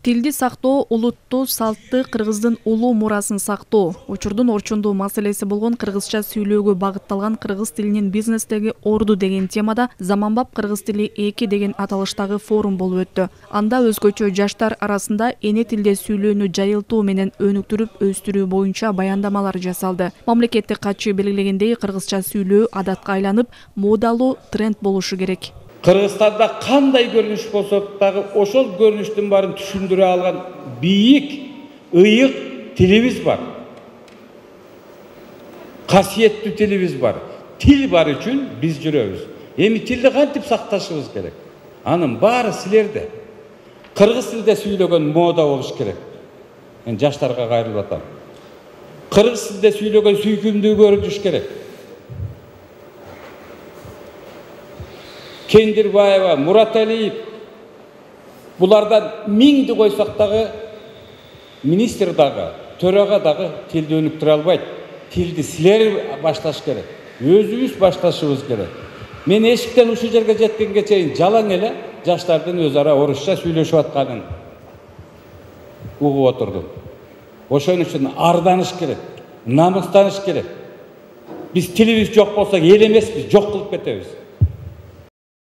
Тилди сактоо улуттуу салтты кыргыздын улуу мурасын сактоо. Учурдун орчундуу маселеси болгон кыргызча сүйлөөгө багытталган кыргыз тилинин бизнестеги орду деген темада Заманбап кыргыз тили 2 деген аталыштагы форум болуп өттү. Анда өзгөчө жаштар арасында эне тилде сүйлөөнү жайылтуу менен өнүктүрүп өстүрүү боюнча баяндамалар жасалды. Мамлекеттик катчы белгилегендей, кыргызча сүйлөө адатка айланып, модалуу тренд болушу керек. Кыргызстанда кандай көрүнүш болсо дагы ошол көрүнүштүн баарын түшүндүрө алган бийик, ыйык тилибиз бар. Касиеттүү тилибиз бар. Тил бар үчүн биз жүрөбүз. Эми тилди кантип сакташыбыз керек? Анын баары силерде. Кыргыз тилде сүйлөгөн мода болуш керек. Мен жаштарга кайрылып атам. Кыргыз тилде сүйлөгөн сүйкүмдүү көрүнүш керек. Кендирбаева, Мураталиев, булардан миңди койсак дагы, министр дагы, төрага дагы тилди өнүктүрө албайт. Тилди силер башташ керек. Өзүбүз башташыбыз керек. Мен эшиктен ушу жерге жеткенге чейин жалаң эле жаштардын өз ара орусча сүйлөшүп атканын угуп отурдум. Ошон үчүн арданыш керек, намыстаныш керек. Биз тилибиз жок болсо эл эмеспиз, жок кылып кетебиз.